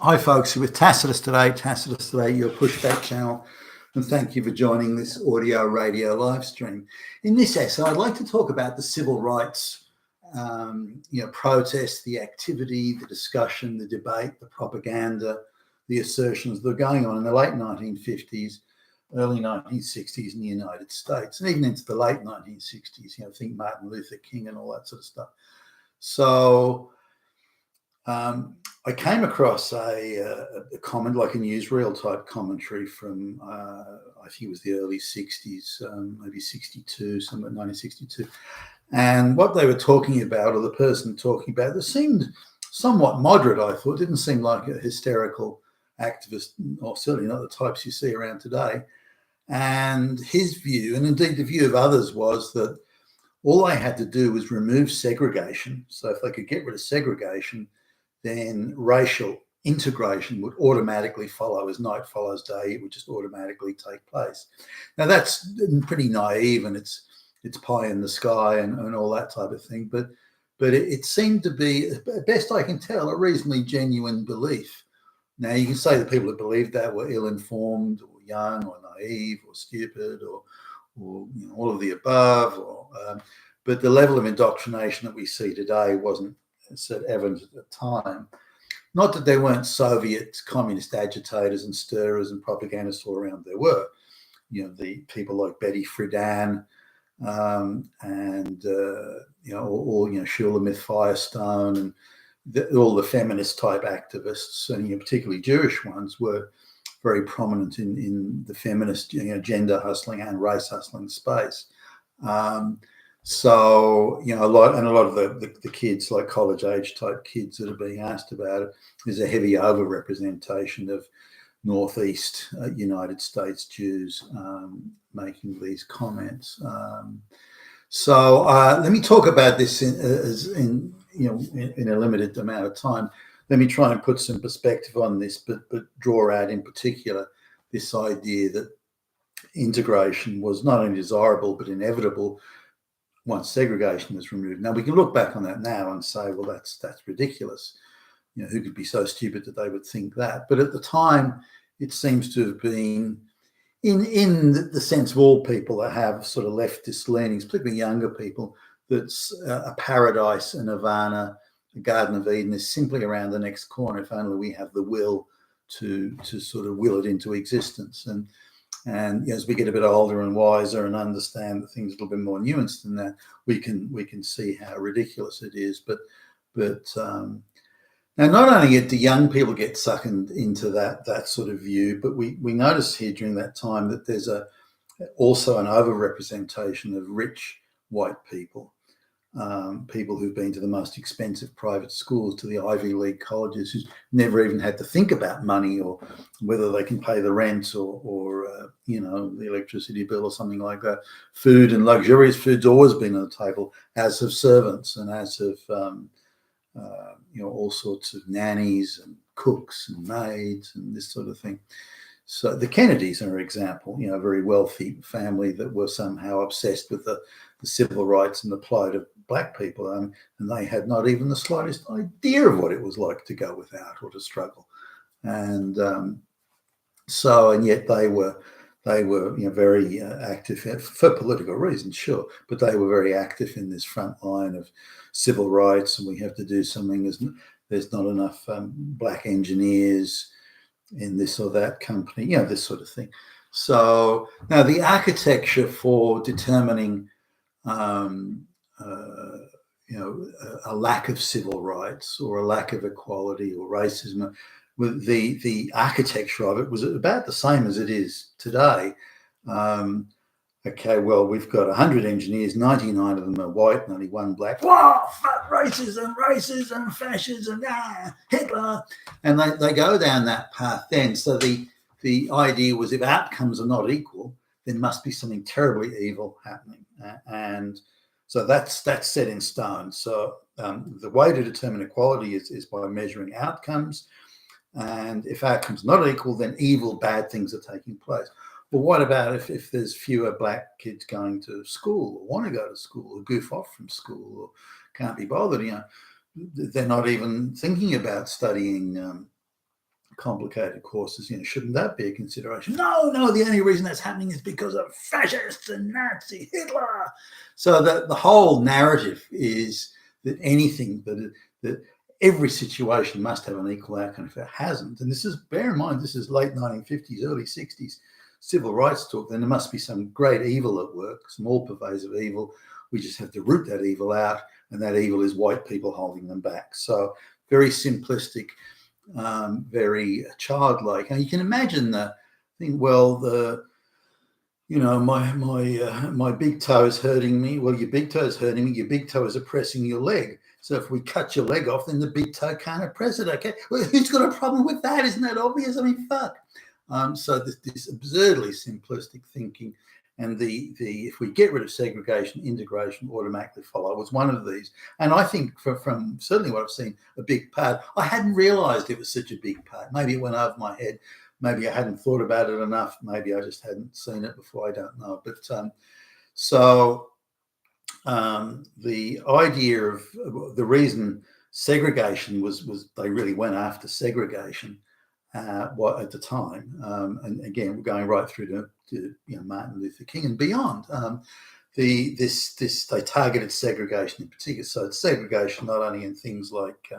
Hi folks, with Tacitus Today, your pushback channel, and thank you for joining this audio radio live stream. In this essay, I'd like to talk about the civil rights protest, the activity, the discussion, the debate, the propaganda, the assertions that were going on in the late 1950s, early 1960s in the United States, and even into the late 1960s, think Martin Luther King and all that sort of stuff. So I came across a comment, like a newsreel type commentary from, I think it was the early 60s, maybe 62, somewhere 1962. And what they were talking about, or the person talking about, it seemed somewhat moderate, I thought. It didn't seem like a hysterical activist, or certainly not the types you see around today. And his view, and indeed the view of others, was that all they had to do was remove segregation. So if they could get rid of segregation, then racial integration would automatically follow. As night follows day, it would just automatically take place. Now that's pretty naive, and it's pie in the sky and all that type of thing. But it seemed to be, best I can tell, a reasonably genuine belief. Now you can say the people who believed that were ill-informed, or young, or naive, or stupid, or all of the above. But the level of indoctrination that we see today wasn't so evident at the time. Not that there weren't Soviet communist agitators and stirrers and propagandists all around. There were, the people like Betty Friedan and Shulamith Firestone, and all the feminist type activists, and particularly Jewish ones, were very prominent in the feminist, gender hustling and race hustling space. So, a lot of the kids, like college age type kids that are being asked about it, there's a heavy overrepresentation of Northeast United States Jews making these comments. So let me talk about this in a limited amount of time. Let me try and put some perspective on this, but draw out in particular this idea that integration was not only desirable but inevitable once segregation was removed. Now we can look back on that now and say, well, that's ridiculous. Who could be so stupid that they would think that? But at the time, it seems to have been, in the sense of all people that have sort of leftist leanings, particularly younger people, that's a paradise, a nirvana, a Garden of Eden is simply around the next corner if only we have the will to sort of will it into existence. And as we get a bit older and wiser and understand that things are a little bit more nuanced than that, we can see how ridiculous it is. But now, not only do young people get sucked into that sort of view, but we notice here during that time that there's also an overrepresentation of rich white people. People who've been to the most expensive private schools, to the Ivy League colleges, who's never even had to think about money or whether they can pay the rent or the electricity bill or something like that. Food, and luxurious food's always been on the table, as have servants, and as have all sorts of nannies and cooks and maids and this sort of thing. So the Kennedys are an example, a very wealthy family that were somehow obsessed with the civil rights and the plight of black people, and they had not even the slightest idea of what it was like to go without or to struggle. And yet they were very active for political reasons, sure, but they were very active in this front line of civil rights, and we have to do something. There's not enough black engineers in this or that company, this sort of thing. So now the architecture for determining a lack of civil rights or a lack of equality or racism, with the architecture of it was about the same as it is today. Okay, well, we've got 100 engineers, 99 of them are white and only one black. Whoa, fuck racism, fascism, Hitler. And they go down that path then. So the idea was, if outcomes are not equal, there must be something terribly evil happening. And so that's set in stone. So the way to determine equality is by measuring outcomes. And if outcomes are not equal, then evil, bad things are taking place. Well, what about if there's fewer black kids going to school, or want to go to school, or goof off from school, or can't be bothered? They're not even thinking about studying complicated courses, shouldn't that be a consideration? No, the only reason that's happening is because of fascists and Nazi Hitler. So the whole narrative is that anything that every situation must have an equal outcome. If it hasn't, and bear in mind, this is late 1950s, early 60s civil rights talk, then there must be some great evil at work, some all-pervasive evil. We just have to root that evil out, and that evil is white people holding them back. So very simplistic, very childlike. And you can imagine the thing, well, my big toe is hurting me. Well, your big toe is hurting me. Your big toe is oppressing your leg. So if we cut your leg off, then the big toe can't oppress it. Okay, well, who's got a problem with that? Isn't that obvious? I mean, fuck. So this absurdly simplistic thinking, and the if we get rid of segregation, integration automatically follow was one of these. And I think from certainly what I've seen, a big part. I hadn't realised it was such a big part. Maybe it went over my head. Maybe I hadn't thought about it enough. Maybe I just hadn't seen it before. I don't know. But the idea of the reason segregation was they really went after segregation at the time, and again we're going right through to Martin Luther King and beyond. They targeted segregation in particular. So it's segregation not only in things like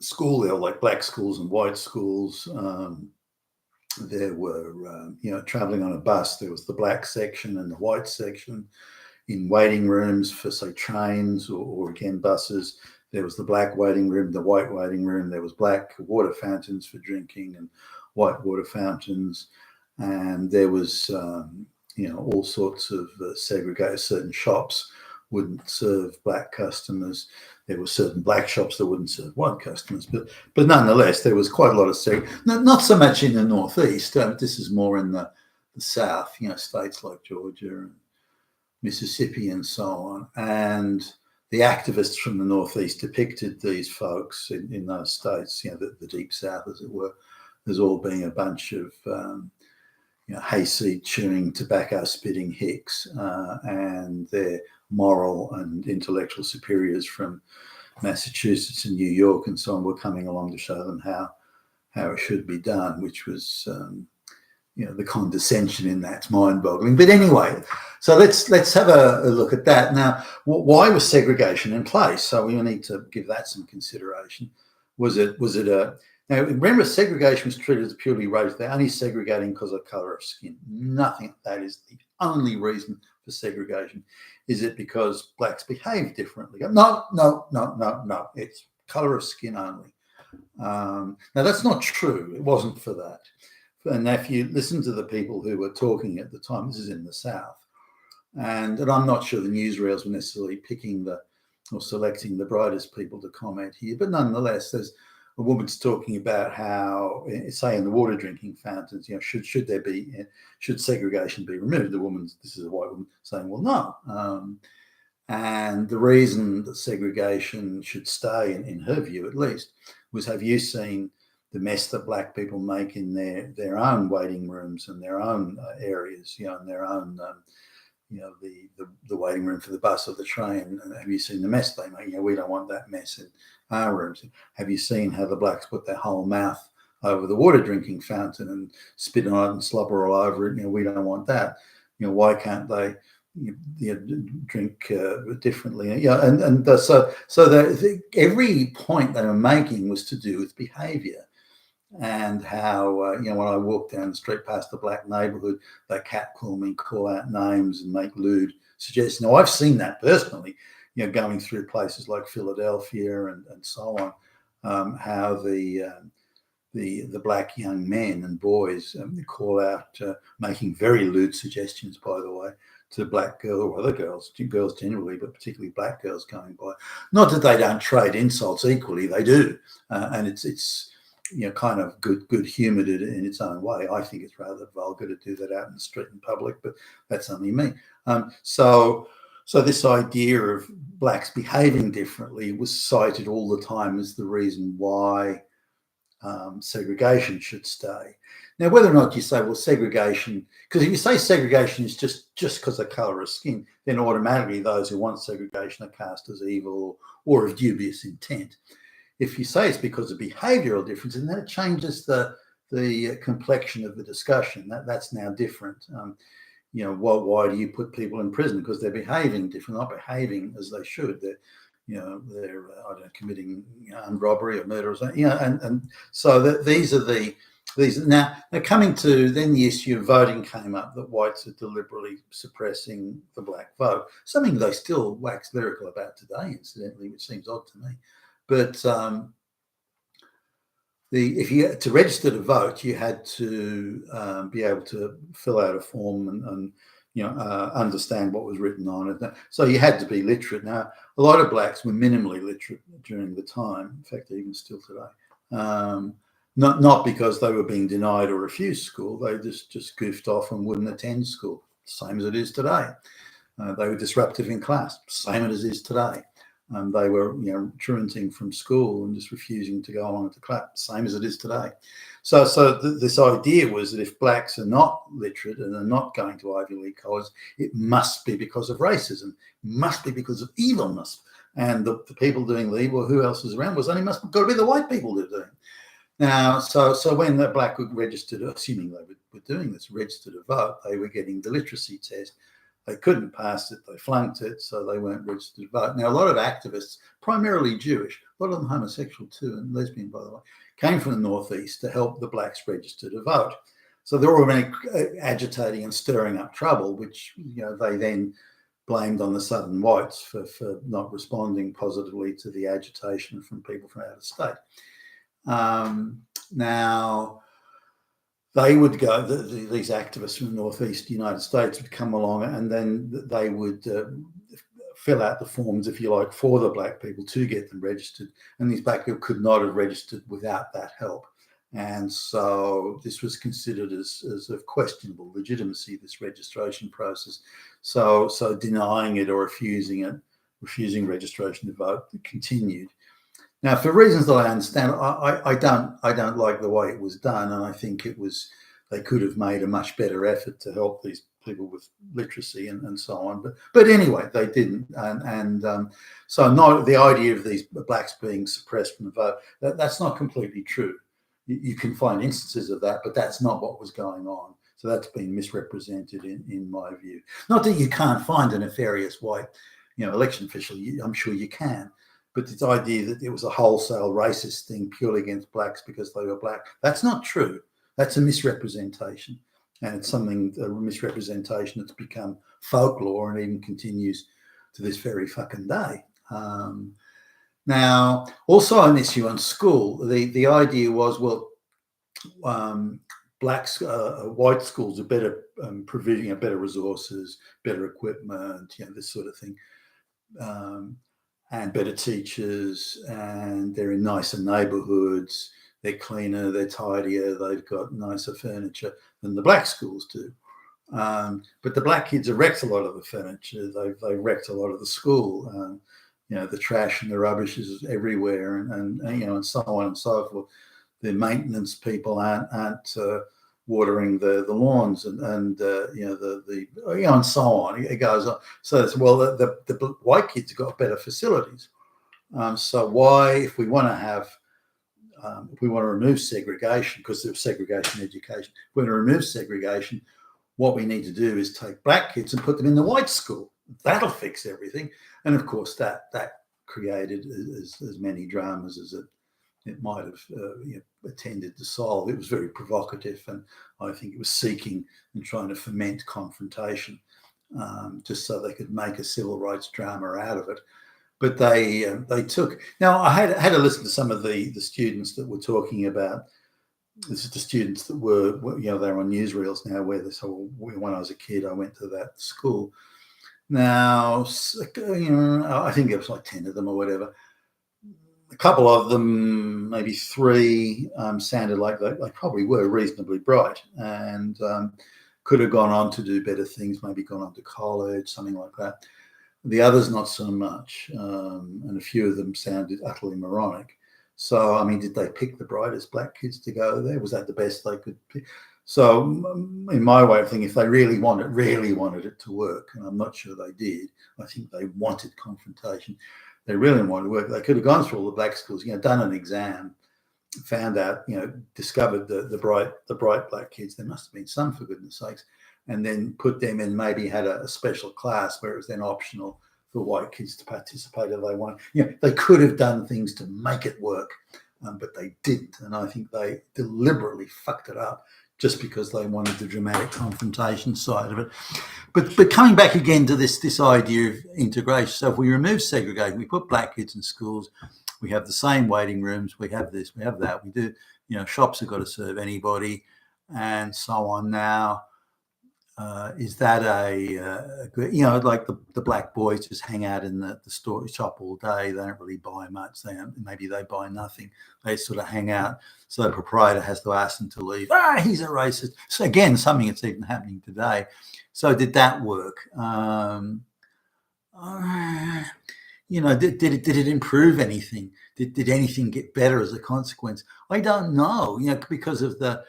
school, there were like black schools and white schools. There were traveling on a bus, there was the black section and the white section. In waiting rooms for, say, trains or again buses, there was the black waiting room, the white waiting room. There was black water fountains for drinking and white water fountains, and there was all sorts of segregated. Certain shops wouldn't serve black customers. There were certain black shops that wouldn't serve white customers, but nonetheless, there was quite a lot of not so much in the Northeast. This is more in the South. States like Georgia and Mississippi and so on. And the activists from the Northeast depicted these folks in those states, the Deep South, as it were, as all being a bunch of hayseed chewing, tobacco spitting hicks, and their moral and intellectual superiors from Massachusetts and New York and so on were coming along to show them how it should be done, which was the condescension in that's mind-boggling. But anyway, so let's have a look at that. Now, why was segregation in place? So we need to give that some consideration. Now, remember, segregation was treated as purely racial. They're only segregating because of colour of skin. Nothing. That is the only reason for segregation. Is it because blacks behave differently? No. It's colour of skin only. Now, that's not true. It wasn't for that. And if you listen to the people who were talking at the time, this is in the South, and I'm not sure the newsreels were necessarily picking or selecting the brightest people to comment here, but nonetheless, there's a woman's talking about how, say, in the water drinking fountains, should segregation be removed? The woman's, this is a white woman, saying, well, no. And the reason that segregation should stay, in her view at least, was, have you seen the mess that black people make in their own waiting rooms and their own areas, and their own, the waiting room for the bus or the train? And have you seen the mess they make? We don't want that mess in our rooms. Have you seen how the blacks put their whole mouth over the water drinking fountain and spit on it and slobber all over it? We don't want that. Why can't they drink differently? So every point they were making was to do with behaviour. And how, when I walk down the street past a black neighbourhood, they catcall me, call out names and make lewd suggestions. Now, I've seen that personally, going through places like Philadelphia and so on, how the black young men and boys call out, making very lewd suggestions, by the way, to black girls or other girls generally, but particularly black girls going by. Not that they don't trade insults equally, they do. And it's kind of good humoured in its own way. I think it's rather vulgar to do that out in the street in public, but that's only me. So this idea of blacks behaving differently was cited all the time as the reason why segregation should stay. Now, whether or not you say, well, segregation, because if you say segregation is just because of colour of skin, then automatically those who want segregation are cast as evil or of dubious intent. if you say it's because of behavioural difference, and then it changes the complexion of the discussion. That's now different. You know, why do you put people in prison? Because they're behaving different, not behaving as they should. They're I don't know, committing armed robbery or murder or something. You know, and so these are now coming to then the issue of voting came up, that whites are deliberately suppressing the black vote, something they still wax lyrical about today, incidentally, which seems odd to me. But to register to vote, you had to be able to fill out a form and understand what was written on it. So you had to be literate. Now, a lot of blacks were minimally literate during the time. In fact, even still today. Not because they were being denied or refused school. They just goofed off and wouldn't attend school. Same as it is today. They were disruptive in class. Same as it is today. They were, truanting from school and just refusing to go along to class. Same as it is today. So this idea was that if blacks are not literate and are not going to Ivy League colleges, it must be because of racism, must be because of evilness. And the people doing the evil, who else is around, was only must got to be the white people that are doing it. Now, so when the black were registered, assuming they were doing this, registered to vote, they were getting the literacy test. They couldn't pass it, they flunked it, so they weren't registered to vote. Now, a lot of activists, primarily Jewish, a lot of them homosexual too, and lesbian, by the way, came from the Northeast to help the blacks register to vote. So they were already agitating and stirring up trouble, which they then blamed on the Southern whites for not responding positively to the agitation from people from out of state. Now, they would go, these activists from the Northeast United States would come along, and then they would fill out the forms, if you like, for the black people to get them registered. And these black people could not have registered without that help. And so this was considered as of questionable legitimacy, this registration process. So denying it or refusing registration to vote continued. Now, for reasons that I understand, I don't like the way it was done, and I think they could have made a much better effort to help these people with literacy and so on. But anyway, they didn't, and so not the idea of these blacks being suppressed from the vote. That's not completely true. You can find instances of that, but that's not what was going on. So that's been misrepresented in my view. Not that you can't find a nefarious white, election official. I'm sure you can. But this idea that it was a wholesale racist thing purely against blacks because they were black, that's not true. That's a misrepresentation. And it's a misrepresentation that's become folklore and even continues to this very fucking day. Now, also an issue on school, the idea was, white schools are better providing better resources, better equipment, this sort of thing. And better teachers, and they're in nicer neighbourhoods, they're cleaner, they're tidier, they've got nicer furniture than the black schools do. But the black kids have wrecked a lot of the furniture, they've wrecked a lot of the school. The trash and the rubbish is everywhere, and so on and so forth. The maintenance people aren't watering the lawns and so on. It goes on. So it's, the white kids have got better facilities. So why, if we want to remove segregation, because there's segregation in education, if we want to remove segregation, what we need to do is take black kids and put them in the white school. That'll fix everything. And of course, that created as many dramas as it might have attended to solve. It was very provocative, and I think it was seeking and trying to foment confrontation, just so they could make a civil rights drama out of it. But they took. Now, I had to listen to some of the students that were talking about. This is the students that were they're on newsreels now. Where this whole, when I was a kid, I went to that school. Now, I think it was like 10 of them or whatever. A couple of them, maybe 3, sounded like they probably were reasonably bright and could have gone on to do better things, maybe gone on to college, something like that. The others, not so much, and a few of them sounded utterly moronic. So, I mean, did they pick the brightest black kids to go there? Was that the best they could pick? So, in my way of thinking, if they really wanted it to work, and I'm not sure they did, I think they wanted confrontation, they really wanted to work, they could have gone through all the black schools, done an exam, found out, discovered the bright black kids. There must have been some, for goodness sakes, and then put them in, maybe had a special class where it was then optional for white kids to participate if they wanted. They could have done things to make it work, but they didn't. And I think they deliberately fucked it up just because they wanted the dramatic confrontation side of it. But coming back again to this idea of integration. So if we remove segregation, we put black kids in schools, we have the same waiting rooms, we have this, we have that, we do, shops have got to serve anybody and so on. Now, is that a good, like the black boys just hang out in the store shop all day. They don't really buy much. Maybe they buy nothing. They sort of hang out. So the proprietor has to ask them to leave. He's a racist. So again, something that's even happening today. So did that work? Did it improve anything? Did anything get better as a consequence? I don't know. Because of the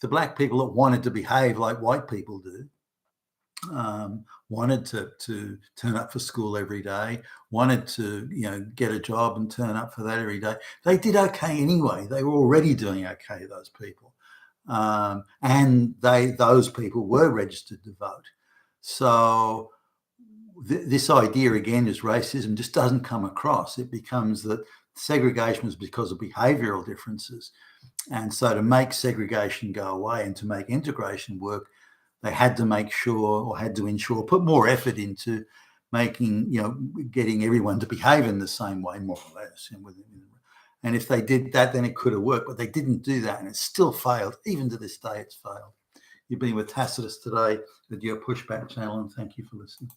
black people that wanted to behave like white people do, wanted to turn up for school every day, wanted to get a job and turn up for that every day. They did okay anyway. They were already doing okay, those people, and those people were registered to vote. So this idea again is racism just doesn't come across. It becomes that segregation was because of behavioural differences. And so to make segregation go away and to make integration work, they had to make sure, or had to ensure, put more effort into making, getting everyone to behave in the same way, more or less. And if they did that, then it could have worked. But they didn't do that, and it still failed. Even to this day, it's failed. You've been with Tacitus today with your Pushback channel, and thank you for listening.